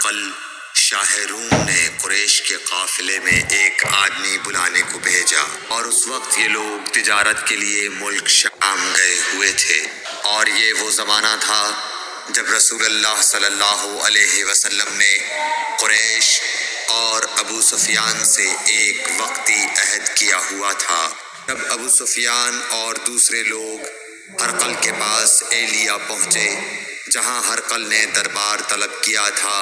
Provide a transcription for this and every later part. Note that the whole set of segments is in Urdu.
ہرقل شاہ روم نے قریش کے قافلے میں ایک آدمی بلانے کو بھیجا، اور اس وقت یہ لوگ تجارت کے لیے ملک شام گئے ہوئے تھے، اور یہ وہ زمانہ تھا جب رسول اللہ صلی اللہ علیہ وسلم نے قریش اور ابو سفیان سے ایک وقتی عہد کیا ہوا تھا۔ جب ابو سفیان اور دوسرے لوگ ہرقل کے پاس ایلیا پہنچے، جہاں ہرقل نے دربار طلب کیا تھا،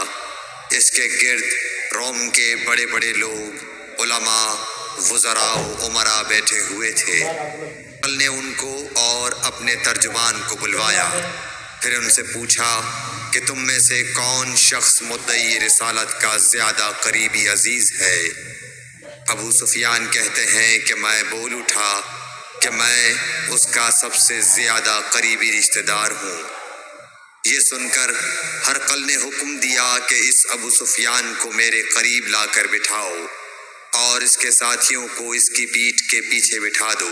اس کے گرد روم کے بڑے بڑے لوگ، علماء، وزراء و امراء بیٹھے ہوئے تھے۔ ہرقل نے ان کو اور اپنے ترجمان کو بلوایا، پھر ان سے پوچھا کہ تم میں سے کون شخص مدعی رسالت کا زیادہ قریبی عزیز ہے؟ ابو سفیان کہتے ہیں کہ میں بول اٹھا کہ میں اس کا سب سے زیادہ قریبی رشتہ دار ہوں۔ یہ سن کر ہرقل نے حکم دیا کہ اس ابو سفیان کو میرے قریب لا کر بٹھاؤ، اور اس کے ساتھیوں کو اس کی پیٹھ کے پیچھے بٹھا دو۔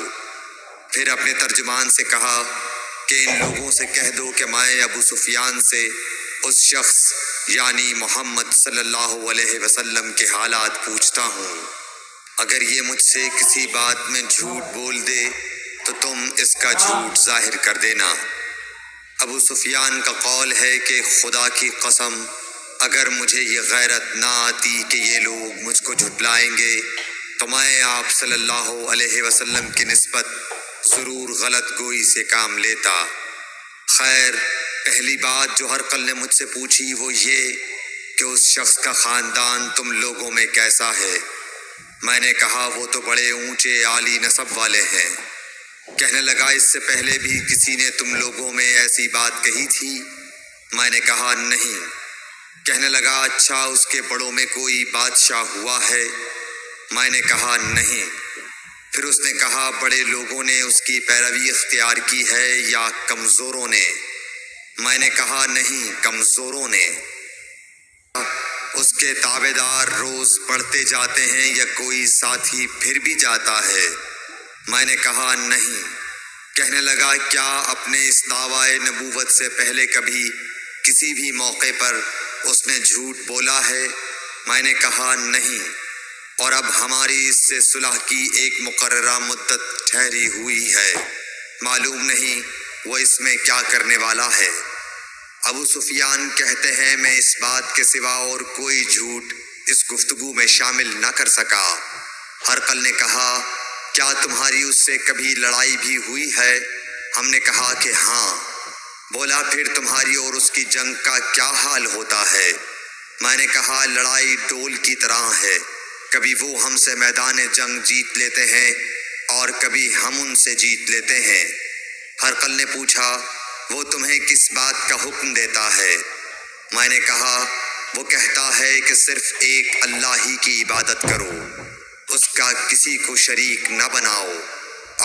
پھر اپنے ترجمان سے کہا کہ ان لوگوں سے کہہ دو کہ میں ابو سفیان سے اس شخص یعنی محمد صلی اللہ علیہ وسلم کے حالات پوچھتا ہوں۔ اگر یہ مجھ سے کسی بات میں جھوٹ بول دے تو تم اس کا جھوٹ ظاہر کر دینا۔ ابو سفیان کا قول ہے کہ خدا کی قسم، اگر مجھے یہ غیرت نہ آتی کہ یہ لوگ مجھ کو جھٹلائیں گے تو میں آپ صلی اللہ علیہ وسلم کی نسبت ضرور غلط گوئی سے کام لیتا۔ خیر، پہلی بات جو ہرقل نے مجھ سے پوچھی وہ یہ کہ اس شخص کا خاندان تم لوگوں میں کیسا ہے؟ میں نے کہا وہ تو بڑے اونچے عالی نسب والے ہیں۔ کہنے لگا اس سے پہلے بھی کسی نے تم لوگوں میں ایسی بات کہی تھی؟ میں نے کہا نہیں۔ کہنے لگا اچھا اس کے بڑوں میں کوئی بادشاہ ہوا ہے؟ میں نے کہا نہیں۔ پھر اس نے کہا بڑے لوگوں نے اس کی پیروی اختیار کی ہے یا کمزوروں نے؟ میں نے کہا نہیں، کمزوروں نے۔ اس کے تابع دار روز بڑھتے جاتے ہیں یا کوئی ساتھی پھر بھی جاتا ہے؟ میں نے کہا نہیں۔ کہنے لگا کیا اپنے اس دعویٰ نبوت سے پہلے کبھی کسی بھی موقع پر اس نے جھوٹ بولا ہے؟ میں نے کہا نہیں۔ اور اب ہماری اس سے صلح کی ایک مقررہ مدت ٹھہری ہوئی ہے، معلوم نہیں وہ اس میں کیا کرنے والا ہے۔ ابو سفیان کہتے ہیں میں اس بات کے سوا اور کوئی جھوٹ اس گفتگو میں شامل نہ کر سکا۔ ہرقل نے کہا کیا تمہاری اس سے کبھی لڑائی بھی ہوئی ہے؟ ہم نے کہا کہ ہاں۔ بولا پھر تمہاری اور اس کی جنگ کا کیا حال ہوتا ہے؟ میں نے کہا لڑائی ڈول کی طرح ہے، کبھی وہ ہم سے میدان جنگ جیت لیتے ہیں اور کبھی ہم ان سے جیت لیتے ہیں۔ ہرقل نے پوچھا وہ تمہیں کس بات کا حکم دیتا ہے؟ میں نے کہا وہ کہتا ہے کہ صرف ایک اللہ ہی کی عبادت کرو، اس کا کسی کو شریک نہ بناؤ،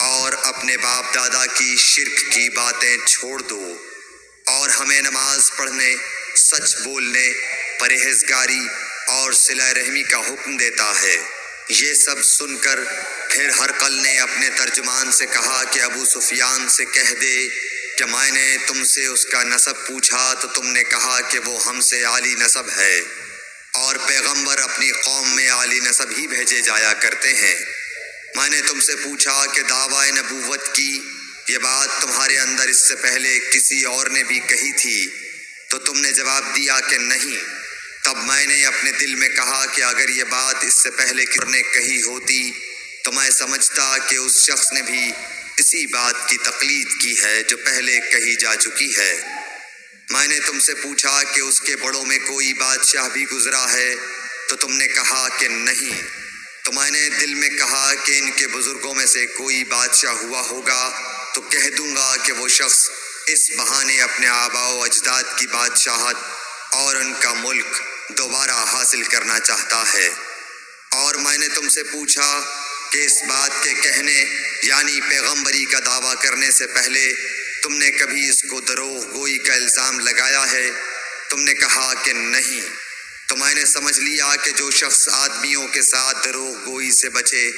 اور اپنے باپ دادا کی شرک کی باتیں چھوڑ دو، اور ہمیں نماز پڑھنے، سچ بولنے، پرہیزگاری اور صلہ رحمی کا حکم دیتا ہے۔ یہ سب سن کر پھر ہرقل نے اپنے ترجمان سے کہا کہ ابو سفیان سے کہہ دے کہ میں نے تم سے اس کا نسب پوچھا تو تم نے کہا کہ وہ ہم سے عالی نسب ہے، اور پیغمبر اپنی قوم میں عالی نسب ہی بھیجے جایا کرتے ہیں۔ میں نے تم سے پوچھا کہ دعویٰ نبوت کی یہ بات تمہارے اندر اس سے پہلے کسی اور نے بھی کہی تھی؟ تو تم نے جواب دیا کہ نہیں۔ تب میں نے اپنے دل میں کہا کہ اگر یہ بات اس سے پہلے کسی نے کہی ہوتی تو میں سمجھتا کہ اس شخص نے بھی اسی بات کی تقلید کی ہے جو پہلے کہی جا چکی ہے۔ میں نے تم سے پوچھا کہ اس کے بڑوں میں کوئی بادشاہ بھی گزرا ہے؟ تو تم نے کہا کہ نہیں۔ تو میں نے دل میں کہا کہ ان کے بزرگوں میں سے کوئی بادشاہ ہوا ہوگا تو کہہ دوں گا کہ وہ شخص اس بہانے اپنے آباء و اجداد کی بادشاہت اور ان کا ملک دوبارہ حاصل کرنا چاہتا ہے۔ اور میں نے تم سے پوچھا کہ اس بات کے کہنے یعنی پیغمبری کا دعویٰ کرنے سے پہلے تم نے کبھی اس کو دروغ گوئی کا الزام لگایا ہے؟ تم نے کہا کہ نہیں۔ تو میں نے سمجھ لیا کہ جو شخص آدمیوں کے ساتھ دروغ گوئی سے بچے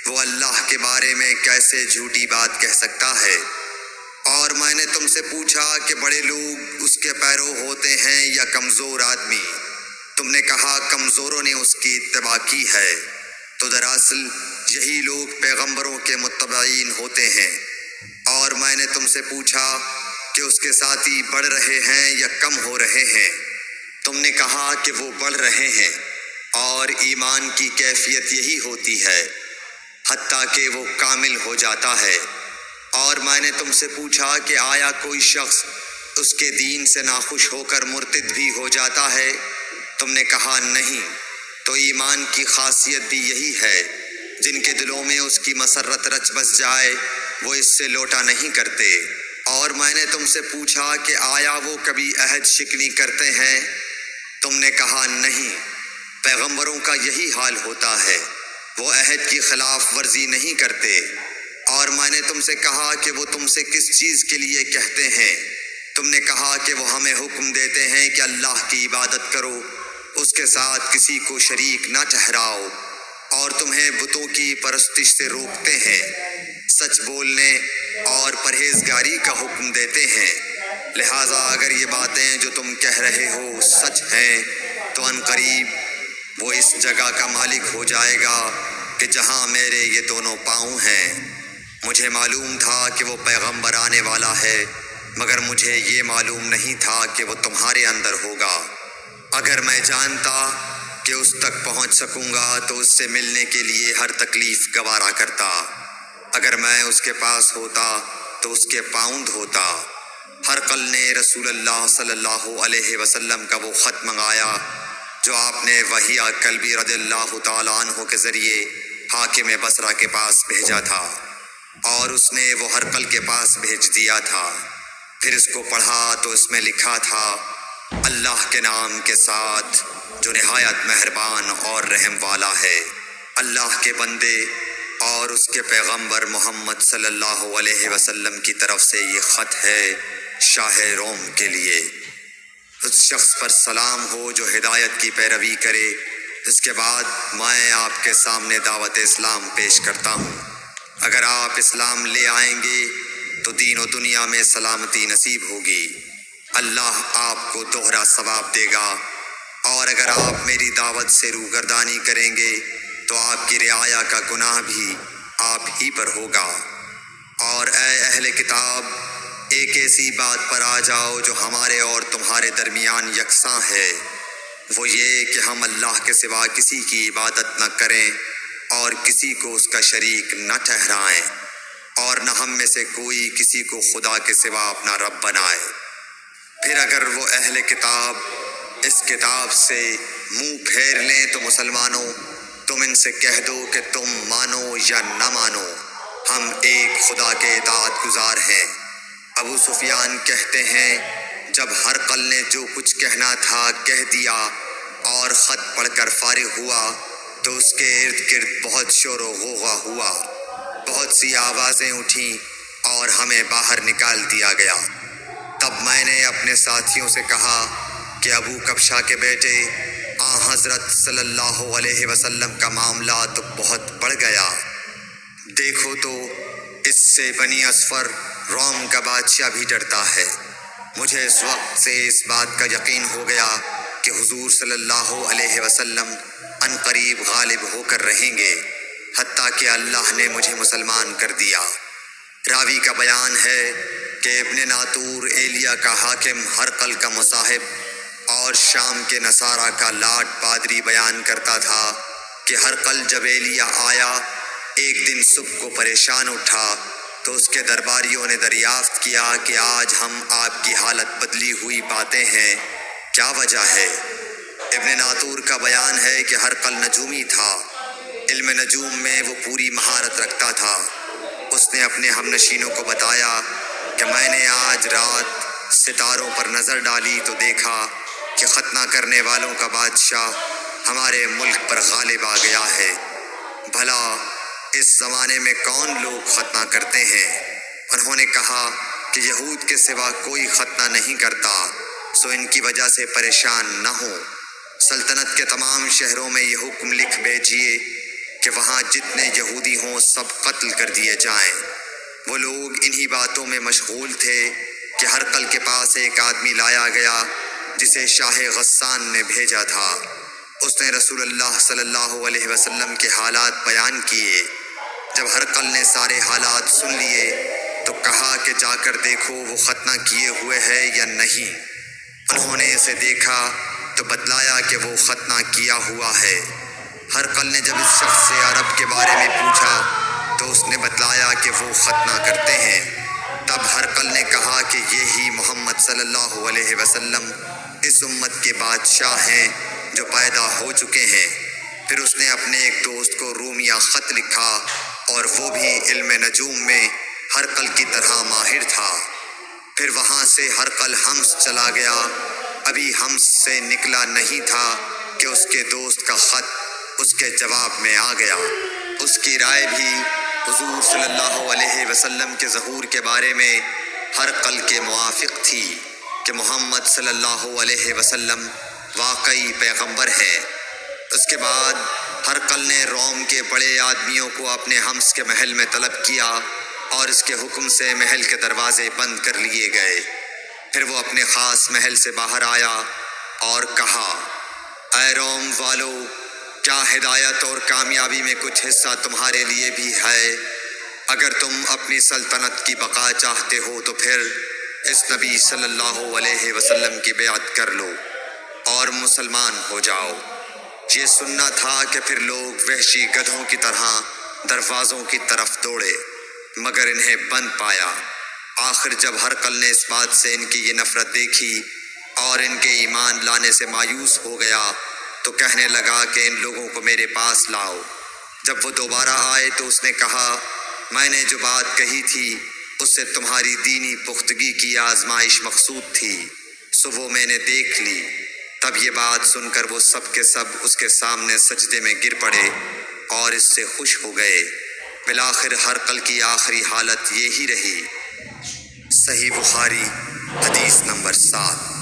وہ اللہ کے بارے میں کیسے جھوٹی بات کہہ سکتا ہے۔ اور میں نے تم سے پوچھا کہ بڑے لوگ اس کے پیرو ہوتے ہیں یا کمزور آدمی؟ تم نے کہا کمزوروں نے اس کی اتباع کی ہے، تو دراصل یہی لوگ پیغمبروں کے متبعین ہوتے ہیں۔ اور میں نے تم سے پوچھا کہ اس کے ساتھی بڑھ رہے ہیں یا کم ہو رہے ہیں؟ تم نے کہا کہ وہ بڑھ رہے ہیں، اور ایمان کی کیفیت یہی ہوتی ہے حتیٰ کہ وہ کامل ہو جاتا ہے۔ اور میں نے تم سے پوچھا کہ آیا کوئی شخص اس کے دین سے ناخوش ہو کر مرتد بھی ہو جاتا ہے؟ تم نے کہا نہیں۔ تو ایمان کی خاصیت بھی یہی ہے، جن کے دلوں میں اس کی مسرت رچ بس جائے وہ اس سے لوٹا نہیں کرتے۔ اور میں نے تم سے پوچھا کہ آیا وہ کبھی عہد شکنی کرتے ہیں؟ تم نے کہا نہیں۔ پیغمبروں کا یہی حال ہوتا ہے، وہ عہد کی خلاف ورزی نہیں کرتے۔ اور میں نے تم سے کہا کہ وہ تم سے کس چیز کے لیے کہتے ہیں؟ تم نے کہا کہ وہ ہمیں حکم دیتے ہیں کہ اللہ کی عبادت کرو، اس کے ساتھ کسی کو شریک نہ ٹھہراؤ، اور تمہیں بتوں کی پرستش سے روکتے ہیں، سچ بولنے اور پرہیزگاری کا حکم دیتے ہیں۔ لہٰذا اگر یہ باتیں جو تم کہہ رہے ہو سچ ہیں تو عنقریب وہ اس جگہ کا مالک ہو جائے گا کہ جہاں میرے یہ دونوں پاؤں ہیں۔ مجھے معلوم تھا کہ وہ پیغمبر آنے والا ہے، مگر مجھے یہ معلوم نہیں تھا کہ وہ تمہارے اندر ہوگا۔ اگر میں جانتا کہ اس تک پہنچ سکوں گا تو اس سے ملنے کے لیے ہر تکلیف گوارا کرتا۔ اگر میں اس کے پاس ہوتا تو اس کے پاؤں دھوتا۔ ہرقل نے رسول اللہ صلی اللہ علیہ وسلم کا وہ خط منگایا جو آپ نے وحیہ کلبی رضی اللہ تعالیٰ عنہ کے ذریعے حاکم بصرہ کے پاس بھیجا تھا، اور اس نے وہ ہرقل کے پاس بھیج دیا تھا۔ پھر اس کو پڑھا تو اس میں لکھا تھا، اللہ کے نام کے ساتھ جو نہایت مہربان اور رحم والا ہے۔ اللہ کے بندے اور اس کے پیغمبر محمد صلی اللہ علیہ وسلم کی طرف سے یہ خط ہے شاہ روم کے لیے۔ اس شخص پر سلام ہو جو ہدایت کی پیروی کرے۔ اس کے بعد میں آپ کے سامنے دعوت اسلام پیش کرتا ہوں۔ اگر آپ اسلام لے آئیں گے تو دین و دنیا میں سلامتی نصیب ہوگی، اللہ آپ کو دوہرا ثواب دے گا۔ اور اگر آپ میری دعوت سے روگردانی کریں گے تو آپ کی رعایا کا گناہ بھی آپ ہی پر ہوگا۔ اور اے اہل کتاب، ایک ایسی بات پر آ جاؤ جو ہمارے اور تمہارے درمیان یکساں ہے، وہ یہ کہ ہم اللہ کے سوا کسی کی عبادت نہ کریں اور کسی کو اس کا شریک نہ ٹھہرائیں، اور نہ ہم میں سے کوئی کسی کو خدا کے سوا اپنا رب بنائے۔ پھر اگر وہ اہل کتاب اس کتاب سے منہ پھیر لیں تو مسلمانوں، تم ان سے کہہ دو کہ تم مانو یا نہ مانو، ہم ایک خدا کے اطاعت گزار ہیں۔ ابو سفیان کہتے ہیں، جب ہرقل نے جو کچھ کہنا تھا کہہ دیا اور خط پڑھ کر فارغ ہوا تو اس کے ارد گرد بہت شور و غوغا ہوا، بہت سی آوازیں اٹھیں اور ہمیں باہر نکال دیا گیا۔ تب میں نے اپنے ساتھیوں سے کہا کہ ابو کبشہ کے بیٹے حضرت صلی اللہ علیہ وسلم کا معاملہ تو بہت بڑھ گیا۔ دیکھو تو اس سے بنی اصفر روم کا بادشاہ بھی ڈرتا ہے۔ مجھے اس وقت سے اس بات کا یقین ہو گیا کہ حضور صلی اللہ علیہ وسلم عنقریب غالب ہو کر رہیں گے، حتیٰ کہ اللہ نے مجھے مسلمان کر دیا۔ راوی کا بیان ہے کہ ابن ناطور ایلیا کا حاکم ہرقل کا مصاحب اور شام کے نصارہ کا لاٹ پادری بیان کرتا تھا کہ ہرقل جب ایلیا آیا ایک دن صبح کو پریشان اٹھا تو اس کے درباریوں نے دریافت کیا کہ آج ہم آپ کی حالت بدلی ہوئی پاتے ہیں، کیا وجہ ہے؟ ابن ناطور کا بیان ہے کہ ہرقل نجومی تھا، علم نجوم میں وہ پوری مہارت رکھتا تھا۔ اس نے اپنے ہم نشینوں کو بتایا کہ میں نے آج رات ستاروں پر نظر ڈالی تو دیکھا کہ ختنہ کرنے والوں کا بادشاہ ہمارے ملک پر غالب آ گیا ہے۔ بھلا اس زمانے میں کون لوگ ختنہ کرتے ہیں؟ انہوں نے کہا کہ یہود کے سوا کوئی ختنہ نہیں کرتا، سو ان کی وجہ سے پریشان نہ ہو۔ سلطنت کے تمام شہروں میں یہ حکم لکھ بھیجیے کہ وہاں جتنے یہودی ہوں سب قتل کر دیے جائیں۔ وہ لوگ انہی باتوں میں مشغول تھے کہ ہرقل کے پاس ایک آدمی لایا گیا جسے شاہ غسان نے بھیجا تھا۔ اس نے رسول اللہ صلی اللہ علیہ وسلم کے حالات بیان کیے۔ جب ہرقل نے سارے حالات سن لیے تو کہا کہ جا کر دیکھو وہ ختنہ کیے ہوئے ہے یا نہیں۔ انہوں نے اسے دیکھا تو بتلایا کہ وہ ختنہ کیا ہوا ہے۔ ہرقل نے جب اس شخص سے عرب کے بارے میں پوچھا تو اس نے بتلایا کہ وہ ختنہ کرتے ہیں۔ تب ہرقل نے کہا کہ یہی محمد صلی اللہ علیہ وسلم اس امت کے بادشاہ ہیں جو پیدا ہو چکے ہیں۔ پھر اس نے اپنے ایک دوست کو رومیہ خط لکھا اور وہ بھی علم نجوم میں ہرقل کی طرح ماہر تھا۔ پھر وہاں سے ہرقل حمص چلا گیا۔ ابھی حمص سے نکلا نہیں تھا کہ اس کے دوست کا خط اس کے جواب میں آ گیا۔ اس کی رائے بھی حضور صلی اللہ علیہ وسلم کے ظہور کے بارے میں ہرقل کے موافق تھی کہ محمد صلی اللہ علیہ وسلم واقعی پیغمبر ہیں۔ اس کے بعد ہرقل نے روم کے بڑے آدمیوں کو اپنے حمص کے محل میں طلب کیا اور اس کے حکم سے محل کے دروازے بند کر لیے گئے۔ پھر وہ اپنے خاص محل سے باہر آیا اور کہا، اے روم والو، کیا ہدایت اور کامیابی میں کچھ حصہ تمہارے لیے بھی ہے؟ اگر تم اپنی سلطنت کی بقا چاہتے ہو تو پھر اس نبی صلی اللہ علیہ وسلم کی بیعت کر لو اور مسلمان ہو جاؤ۔ یہ سننا تھا کہ پھر لوگ وحشی گدھوں کی طرح دروازوں کی طرف دوڑے مگر انہیں بند پایا۔ آخر جب ہرقل نے اس بات سے ان کی یہ نفرت دیکھی اور ان کے ایمان لانے سے مایوس ہو گیا تو کہنے لگا کہ ان لوگوں کو میرے پاس لاؤ۔ جب وہ دوبارہ آئے تو اس نے کہا، میں نے جو بات کہی تھی اس سے تمہاری دینی پختگی کی آزمائش مقصود تھی، سو وہ میں نے دیکھ لی۔ تب یہ بات سن کر وہ سب کے سب اس کے سامنے سجدے میں گر پڑے اور اس سے خوش ہو گئے۔ بالآخر ہرقل کی آخری حالت یہی رہی۔ صحیح بخاری حدیث نمبر 7۔